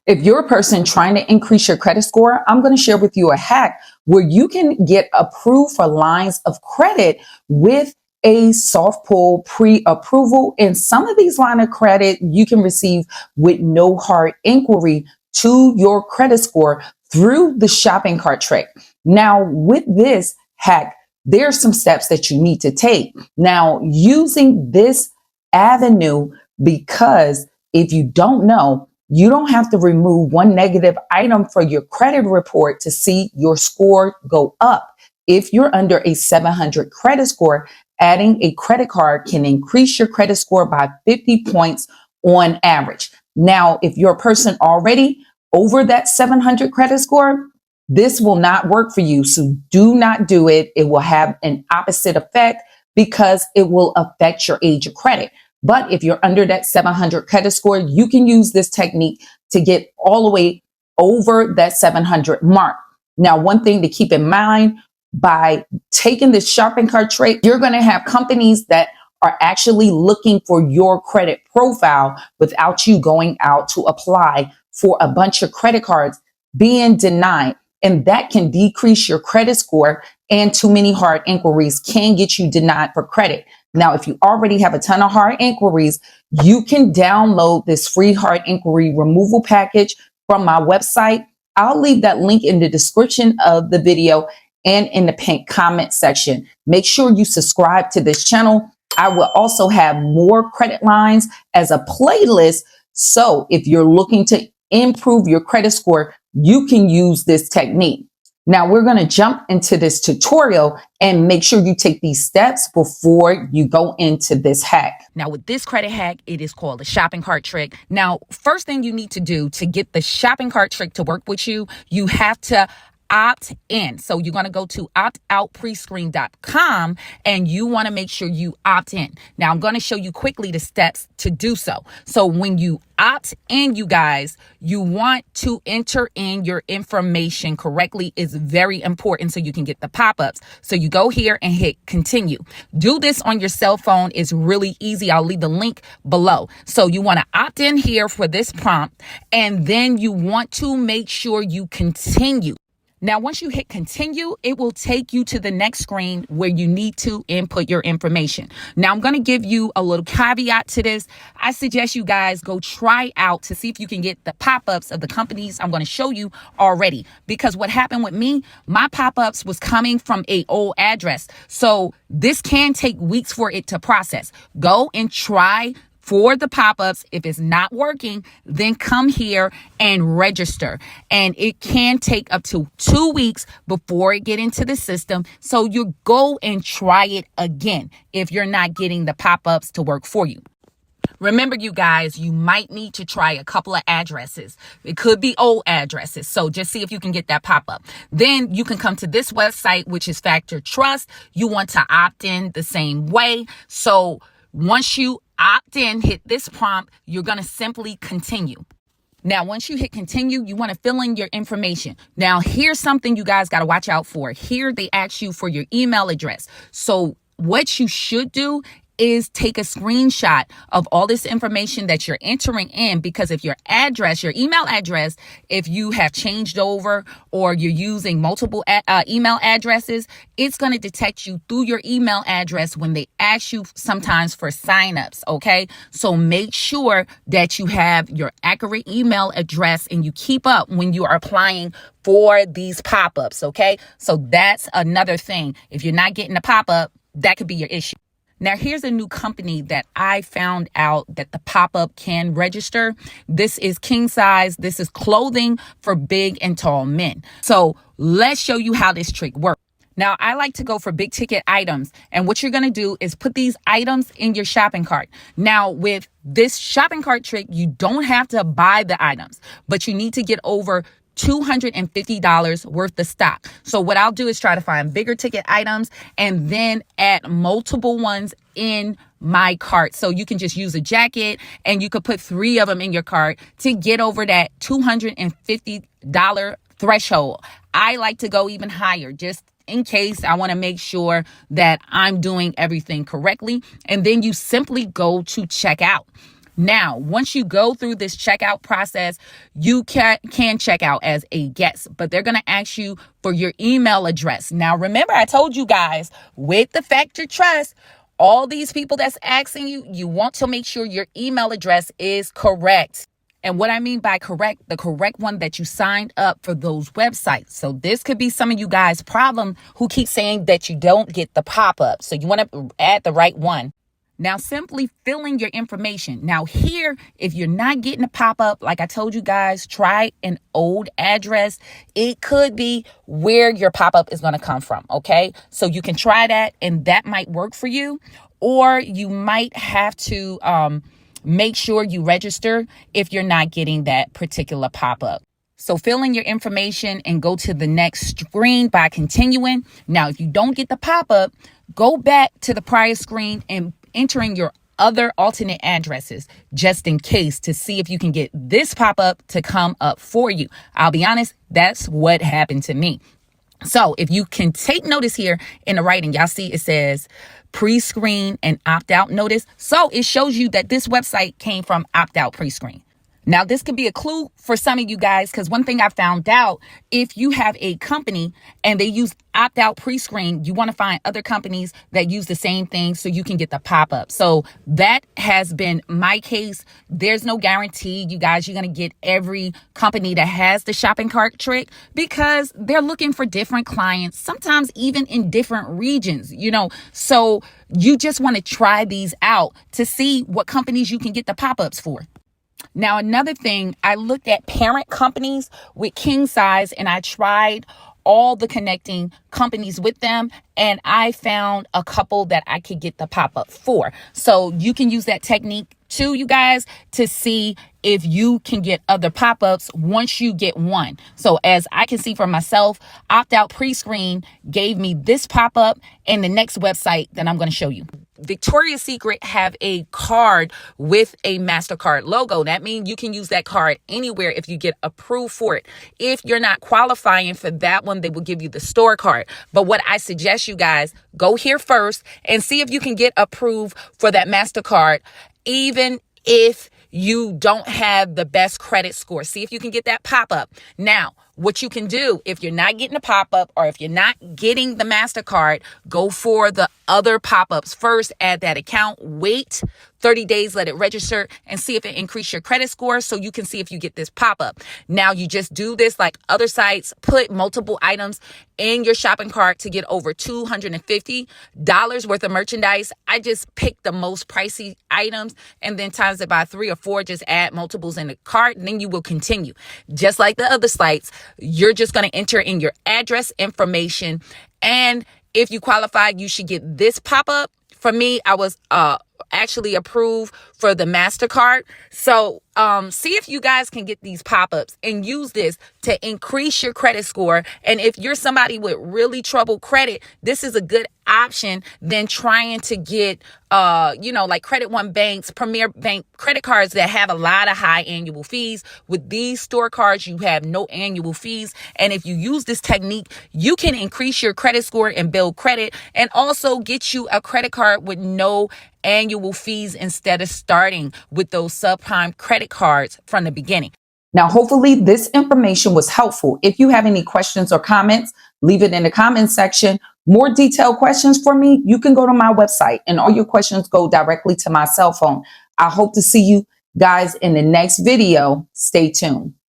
If you're a person trying to increase your credit score, I'm going to share with you a hack where you can get approved for lines of credit with a soft pull pre-approval. And some of these line of credit you can receive with no hard inquiry to your credit score through the shopping cart trick. Now, with this hack, there are some steps that you need to take. Now, using this avenue, because if you don't know, you don't have to remove one negative item for your credit report to see your score go up. If you're under a 700 credit score, adding a credit card can increase your credit score by 50 points on average. Now, if you're a person already over that 700 credit score, this will not work for you. So do not do it. It will have an opposite effect because it will affect your age of credit. But if you're under that 700 credit score, you can use this technique to get all the way over that 700 mark. Now, one thing to keep in mind, by taking this shopping cart trick, you're going to have companies that are actually looking for your credit profile without you going out to apply for a bunch of credit cards being denied. And that can decrease your credit score, and too many hard inquiries can get you denied for credit. Now, if you already have a ton of hard inquiries, you can download this free hard inquiry removal package from my website. I'll leave that link in the description of the video and in the pinned comment section. Make sure you subscribe to this channel. I will also have more credit lines as a playlist. So if you're looking to improve your credit score, you can use this technique. Now we're going to jump into this tutorial and make sure you take these steps before you go into this hack. Now with this credit hack, it is called the shopping cart trick. Now, first thing you need to do to get the shopping cart trick to work with you, you have to opt in. So you're going to go to optoutprescreen.com and you want to make sure you opt in. Now I'm going to show you quickly the steps to do so. So when you opt in, you guys, you want to enter in your information correctly. Is very important so you can get the pop-ups. So you go here and hit continue. Do this on your cell phone. It's really easy. I'll leave the link below. So you want to opt in here for this prompt, and then you want to make sure you continue. Now, once you hit continue, it will take you to the next screen where you need to input your information. Now, I'm going to give you a little caveat to this. I suggest you guys go try out to see if you can get the pop-ups of the companies I'm going to show you already. Because what happened with me, my pop-ups was coming from an old address. So this can take weeks for it to process. Go and try for the pop-ups. If it's not working, then come here and register. And it can take up to 2 weeks before it get into the system. So you go and try it again if you're not getting the pop-ups to work for you. Remember, you guys, you might need to try a couple of addresses. It could be old addresses. So just see if you can get that pop-up. Then you can come to this website, which is Factor Trust. You want to opt in the same way. So once you opt in, hit this prompt, you're going to simply continue. Now, once you hit continue, you want to fill in your information. Now, here's something you guys got to watch out for. Here, they ask you for your email address. So what you should do is take a screenshot of all this information that you're entering in, because if your address, your email address, if you have changed over or you're using multiple email addresses, it's going to detect you through your email address when they ask you sometimes for signups. Okay. So make sure that you have your accurate email address and you keep up when you are applying for these pop-ups. Okay. So that's another thing. If you're not getting a pop-up, that could be your issue. Now, here's a new company that I found out that the pop-up can register. This is King Size. This is clothing for big and tall men. So let's show you how this trick works. Now, I like to go for big ticket items. And what you're going to do is put these items in your shopping cart. Now, with this shopping cart trick, you don't have to buy the items, but you need to get over $250 worth of stock. So what I'll do is try to find bigger ticket items and then add multiple ones in my cart. So you can just use a jacket and you could put 3 of them in your cart to get over that $250 threshold. I like to go even higher just in case. I want to make sure that I'm doing everything correctly. And then you simply go to checkout. Now, once you go through this checkout process, you can check out as a guest, but they're going to ask you for your email address. Now, remember, I told you guys with the Factor Trust, all these people that's asking you, you want to make sure your email address is correct. And what I mean by correct, the correct one that you signed up for those websites. So this could be some of you guys' problem who keep saying that you don't get the pop-up. So you want to add the right one. Now, simply filling your information. Now here, if you're not getting a pop-up, like I told you guys, try an old address. It could be where your pop-up is going to come from, okay? So you can try that, and that might work for you. Or you might have to make sure you register if you're not getting that particular pop-up. So fill in your information and go to the next screen by continuing. Now, if you don't get the pop-up, go back to the prior screen and entering your other alternate addresses just in case to see if you can get this pop-up to come up for you. I'll be honest, that's what happened to me. So if you can take notice here in the writing, y'all see it says pre-screen and opt-out notice. So it shows you that this website came from opt-out pre-screen. Now, this could be a clue for some of you guys, because one thing I found out, if you have a company and they use opt-out pre-screen, you want to find other companies that use the same thing so you can get the pop-up. So that has been my case. There's no guarantee, you guys, you're going to get every company that has the shopping cart trick, because they're looking for different clients, sometimes even in different regions, so you just want to try these out to see what companies you can get the pop-ups for. Now, another thing, I looked at parent companies with king size, and I tried all the connecting companies with them, and I found a couple that I could get the pop-up for. So you can use that technique too, you guys, to see if you can get other pop-ups once you get one. So as I can see for myself, opt-out pre-screen gave me this pop-up and the next website that I'm going to show you. Victoria's Secret have a card with a MasterCard logo. That means you can use that card anywhere if you get approved for it. If you're not qualifying for that one, they will give you the store card. But what I suggest you guys, go here first and see if you can get approved for that MasterCard, even if you don't have the best credit score. See if you can get that pop-up. Now, what you can do, if you're not getting a pop-up or if you're not getting the MasterCard, go for the other pop-ups first, add that account, wait 30 days, let it register, and see if it increases your credit score so you can see if you get this pop-up. Now, you just do this like other sites, put multiple items in your shopping cart to get over $250 worth of merchandise. I just picked the most pricey items and then times it by 3 or 4, just add multiples in the cart, and then you will continue. Just like the other sites, you're just going to enter in your address information, and if you qualify, you should get this pop-up. For me, I was actually approved for the MasterCard. So see if you guys can get these pop-ups and use this to increase your credit score. And if you're somebody with really troubled credit, this is a good option than trying to get, like Credit One Bank's Premier Bank credit cards that have a lot of high annual fees. With these store cards, you have no annual fees. And if you use this technique, you can increase your credit score and build credit, and also get you a credit card with no annual fees instead of starting with those subprime credit cards from the beginning. Now, hopefully this information was helpful. If you have any questions or comments, leave it in the comment section. More detailed questions for me, you can go to my website and all your questions go directly to my cell phone. I hope to see you guys in the next video. Stay tuned.